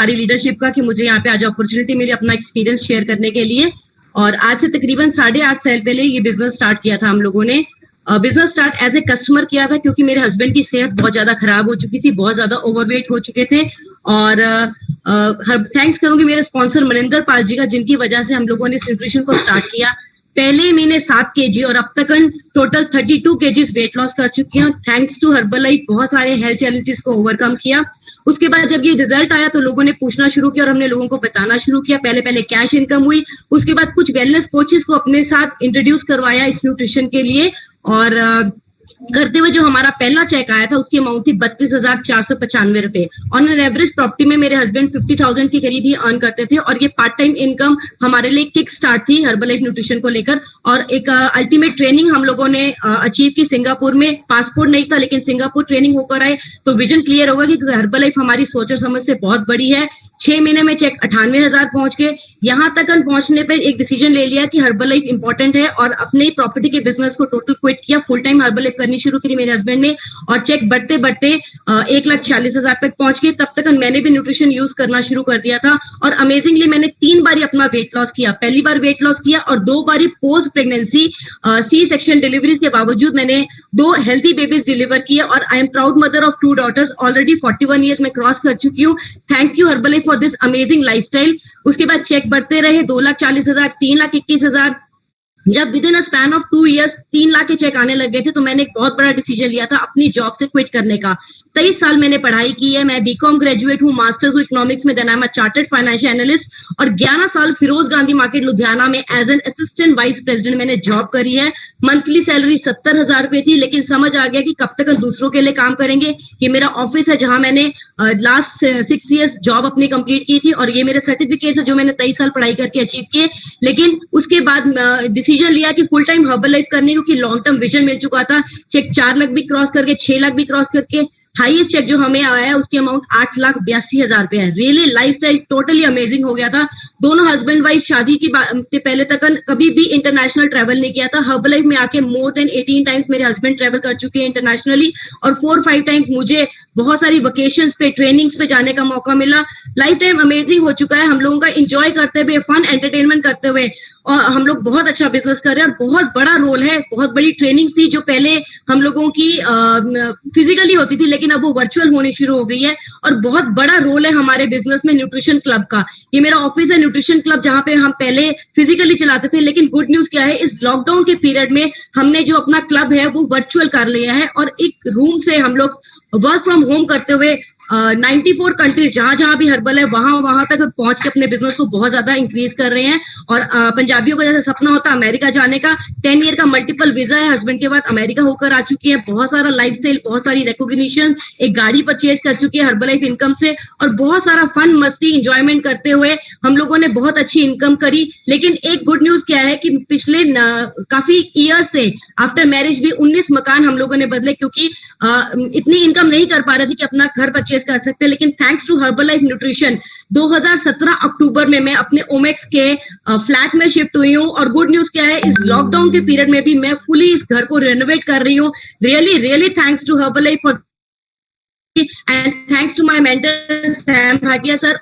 सारी लीडरशिप का कि मुझे यहाँ पे आज अपॉर्चुनिटी मिली अपना एक्सपीरियंस शेयर करने के लिए। और आज से तकरीबन 8.5 साल पहले ये बिजनेस स्टार्ट किया था हम लोगों ने। Business start as a customer किया था क्योंकि मेरे हस्बैंड की सेहत बहुत ज्यादा खराब हो चुकी थी, बहुत ज्यादा ओवरवेट हो चुके थे। और थैंक्स करूंगी मेरे स्पॉन्सर मनिंदर पाल जी का, जिनकी वजह से हम लोगों ने इस न्यूट्रिशन को स्टार्ट किया। पहले महीने 7 kg और अब तक टोटल 32 kg वेट लॉस कर चुकी हूँ। थैंक्स टू हर्बलाइफ बहुत सारे हेल्थ चैलेंजेस को ओवरकम किया। उसके बाद जब ये रिजल्ट आया तो लोगों ने पूछना शुरू किया और हमने लोगों को बताना शुरू किया। पहले पहले कैश इनकम हुई, उसके बाद कुछ वेलनेस कोचेस को अपने साथ इंट्रोड्यूस करवाया इस न्यूट्रिशन के लिए। और करते हुए जो हमारा पहला चेक आया था उसकी अमाउंट थी 32,495 रुपए। ऑन एन एवरेज प्रॉपर्टी में मेरे हस्बैंड 50,000 के करीब ही अर्न करते थे और ये पार्ट टाइम इनकम हमारे लिए किक स्टार्ट थी हर्बलाइफ न्यूट्रिशन को लेकर। और एक अल्टीमेट ट्रेनिंग हम लोगों ने अचीव की सिंगापुर में। पासपोर्ट नहीं था लेकिन सिंगापुर ट्रेनिंग होकर आए तो विजन क्लियर होगा कि हर्बलाइफ हमारी सोच और समझ से बहुत बड़ी है। 6 महीने में चेक 98,000 पहुंच गए। यहाँ तक पहुंचने पर एक डिसीजन ले लिया कि हर्बलाइफ इंपॉर्टेंट है और अपने प्रॉपर्टी के बिजनेस को टोटल क्विट किया। फुल टाइम हर्बलाइफ करनी शुरू की मेरे हस्बैंड ने और चेक बढ़ते बढ़ते 1,40,000 तक पहुंच गए। तब तक मैंने भी न्यूट्रिशन यूज करना शुरू कर दिया था और अमेजिंगली मैंने 3 बार अपना वेट लॉस किया। पहली बार वेट लॉस किया और 2 बार post pregnancy C section deliveries के बावजूद मैंने 2 हेल्थी बेबीज डिलीवर किए और I am proud mother of 2 daughters. Already 41 years में क्रॉस कर चुकी हूँ। Thank you Herbalife for this amazing lifestyle. उसके बाद चेक बढ़ते रहे 2,40,000, 3,21,000। जब within a span of 2 years 3 lakh के चेक आने लग गए थे तो मैंने एक बहुत बड़ा डिसीजन लिया था अपनी जॉब से क्विट करने का। 23 साल मैंने पढ़ाई की है। मैं बीकॉम ग्रेजुएट हूँ, मास्टर्स हूँ इकोनॉमिक्स में, then I am a chartered financial analyst. और 11 साल फिरोज गांधी मार्केट लुधियाना में as an assistant vice president मैंने जॉब करी है। मंथली सैलरी 70,000 रुपए थी, लेकिन समझ आ गया कि कब तक दूसरों के लिए काम करेंगे। ये मेरा ऑफिस है जहां मैंने लास्ट 6 इयर्स जॉब अपनी कंप्लीट की थी और ये मेरे सर्टिफिकेट है जो मैंने 23 साल पढ़ाई करके अचीव किए। लेकिन उसके बाद डिसीजन लिया कि फुल टाइम हर्बलाइफ करने, क्योंकि लॉन्ग टर्म विजन मिल चुका था। चेक 4 लाख भी क्रॉस करके 6 लाख भी क्रॉस करके हाईएस्ट चेक जो हमें आया है उसकी अमाउंट 8,82,000 रुपए है। रियली लाइफस्टाइल टोटली अमेजिंग हो गया था। दोनों हस्बैंड वाइफ शादी की पहले तक कभी भी इंटरनेशनल ट्रैवल नहीं किया था। हर्बलाइफ में आके मोर देन 18 टाइम्स मेरे हस्बैंड ट्रैवल कर चुके हैं इंटरनेशनली और 4-5 टाइम्स मुझे बहुत सारी वेकेशंस पे, ट्रेनिंग्स पे जाने का मौका मिला। लाइफ टाइम अमेजिंग हो चुका है हम लोगों का, एंजॉय करते हुए, फन एंटरटेनमेंट करते हुए। और हम लोग बहुत अच्छा बिजनेस कर रहे हैं और बहुत बड़ा रोल है। बहुत बड़ी ट्रेनिंग थी जो पहले हम लोगों की फिजिकली होती थी लेकिन अब वो वर्चुअल होनी शुरू हो गई है। और बहुत बड़ा रोल है हमारे बिजनेस में न्यूट्रिशन क्लब का। ये मेरा ऑफिस है न्यूट्रिशन क्लब, जहां पे हम पहले फिजिकली चलाते थे, लेकिन गुड न्यूज क्या है, इस लॉकडाउन के पीरियड में हमने जो अपना क्लब है वो वर्चुअल कर लिया है और एक रूम से हम लोग वर्क फ्रॉम होम करते हुए 94 कंट्रीज जहां जहां भी हर्बल है वहां तक पहुंच के अपने बिजनेस को बहुत ज्यादा इंक्रीज कर रहे हैं। और पंजाबियों का जैसे सपना होता है अमेरिका जाने का, 10 ईयर का मल्टीपल वीजा है हस्बैंड के बाद, अमेरिका होकर आ चुकी है। बहुत सारा लाइफस्टाइल, बहुत सारी रिकॉग्निशन, एक गाड़ी परचेज कर चुकी है हर्बलाइफ इनकम से और बहुत सारा फन मस्ती इंजॉयमेंट करते हुए हम लोगों ने बहुत अच्छी इनकम करी। लेकिन एक गुड न्यूज क्या है कि पिछले काफी ईयर से आफ्टर मैरिज भी 19 मकान हम लोगों ने बदले, क्योंकि इतनी इनकम नहीं कर पा रहे थे कि अपना घर परचेज कर सकते। लेकिन थैंक्स टू हर्बलाइफ न्यूट्रिशन 2017 अक्टूबर में मैं अपने ओमेक्स के फ्लैट में शिफ्ट हुई हूँ। और गुड न्यूज क्या है, इस लॉकडाउन के पीरियड में भी मैं फुली इस घर को रेनोवेट कर रही हूँ। Really thanks to Herbalife for and thanks to my mentor Sam Bhatia sir.